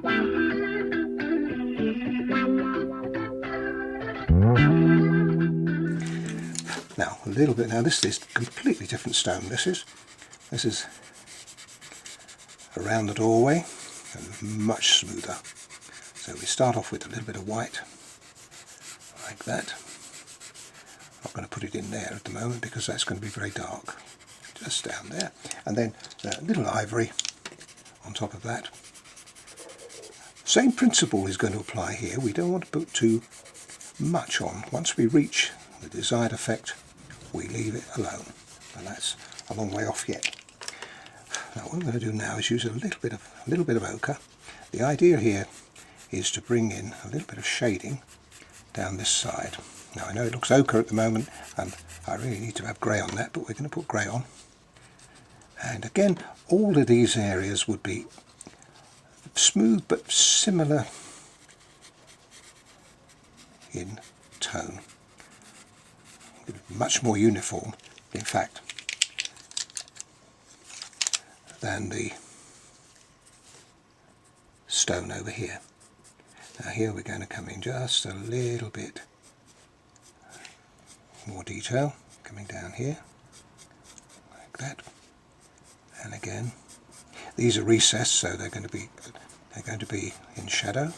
Now a little bit. Now this is completely different stone. This is around the doorway and much smoother. So we start off with a little bit of white, like that. I'm not going to put it in there at the moment because that's going to be very dark. Just down there, and then a little ivory on top of that. Same principle is going to apply here. We don't want to put too much on. Once we reach the desired effect, we leave it alone, and that's a long way off yet. Now what I'm going to do now is use a little bit of ochre. The idea here is to bring in a little bit of shading down this side. Now I know it looks ochre at the moment, and I really need to have grey on that, but we're going to put grey on. And again, all of these areas would be smooth but similar in tone. Much more uniform, in fact, than the stone over here. Now here we're going to come in just a little bit more detail, coming down here, like that. And again, these are recessed, so they're going to be in shadow.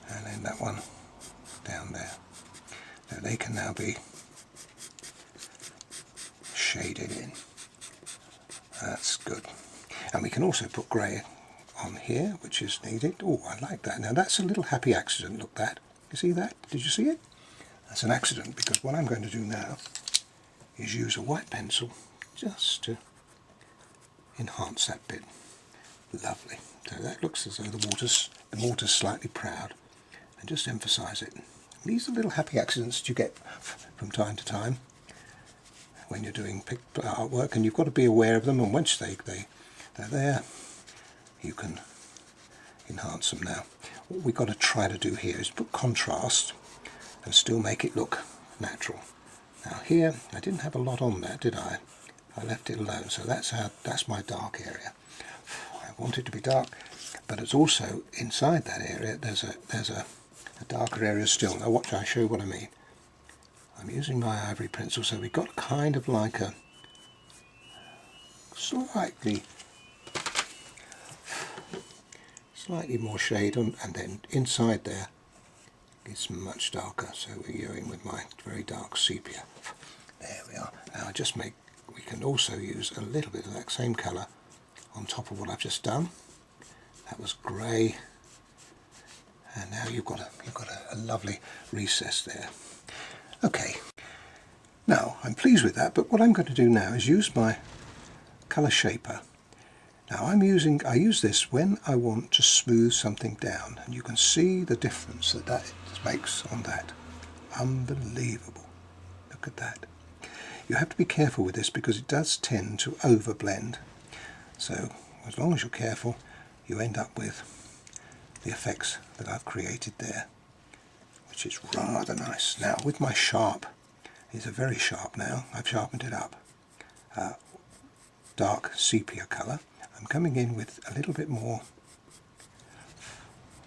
And then that one down there. Now they can now be shaded in. That's good. And we can also put grey on here, which is needed. Oh, I like that. Now that's a little happy accident. Look, that. You see that? Did you see it? That's an accident, because what I'm going to do now is use a white pencil just to enhance that bit. Lovely. So that looks as though the mortar's slightly proud, and just emphasise it. These are little happy accidents that you get from time to time when you're doing artwork, and you've got to be aware of them, and once they're there, you can enhance them. Now what we've got to try to do here is put contrast and still make it look natural. Now here I didn't have a lot on that, did I? I left it alone, so that's my dark area. I want it to be dark, but it's also inside that area there's a darker area still. Now watch, I'll show you what I mean. I'm using my ivory pencil, so we've got kind of like a slightly more shade on, and then inside there it's much darker, so we're going with my very dark sepia. There we are. Now we can also use a little bit of that same colour on top of what I've just done. That was grey, and now you've got a lovely recess there. Okay, now I'm pleased with that, but what I'm going to do now is use my colour shaper. Now I use this when I want to smooth something down, and you can see the difference that makes on that. Unbelievable. Look at that. You have to be careful with this because it does tend to overblend. So as long as you're careful, you end up with the effects that I've created there, which is rather nice. Now with my sharp, these are very sharp now, I've sharpened it up. Dark sepia colour. I'm coming in with a little bit more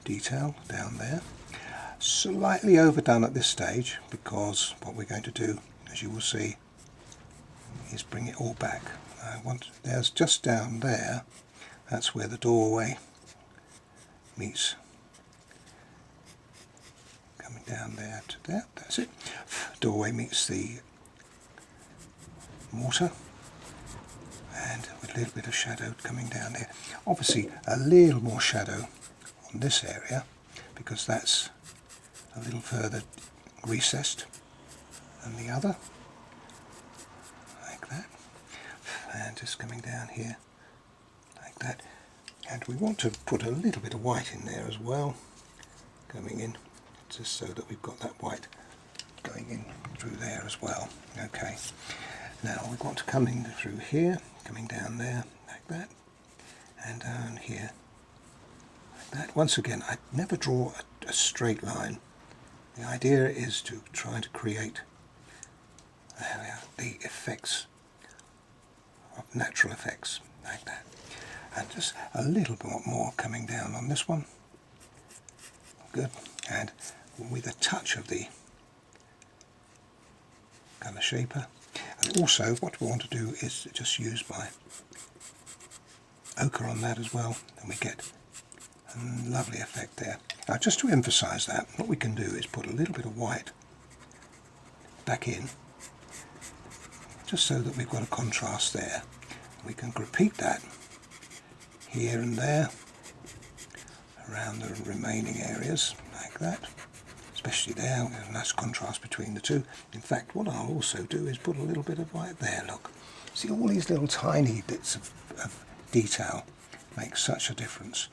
detail down there. Slightly overdone at this stage, because what we're going to do, as you will see, is bring it all back. There's just down there, that's where the doorway meets, coming down there to there, that's it. Doorway meets the mortar, and with a little bit of shadow coming down there. Obviously a little more shadow on this area, because that's a little further recessed than the other, like that, and just coming down here like that. And we want to put a little bit of white in there as well, coming in, just so that we've got that white going in through there as well. Okay, now we want to come in through here, coming down there like that, and down here like that. Once again, I never draw a straight line. The idea is to try to create the effects, of natural effects, like that. And just a little bit more coming down on this one. Good. And with a touch of the colour shaper. And also what we want to do is just use my ochre on that as well, and we get a lovely effect there. Now just to emphasise that, what we can do is put a little bit of white back in, just so that we've got a contrast there. We can repeat that here and there around the remaining areas like that, especially there. There's a nice contrast between the two. In fact, what I'll also do is put a little bit of white there. Look, see, all these little tiny bits of detail make such a difference.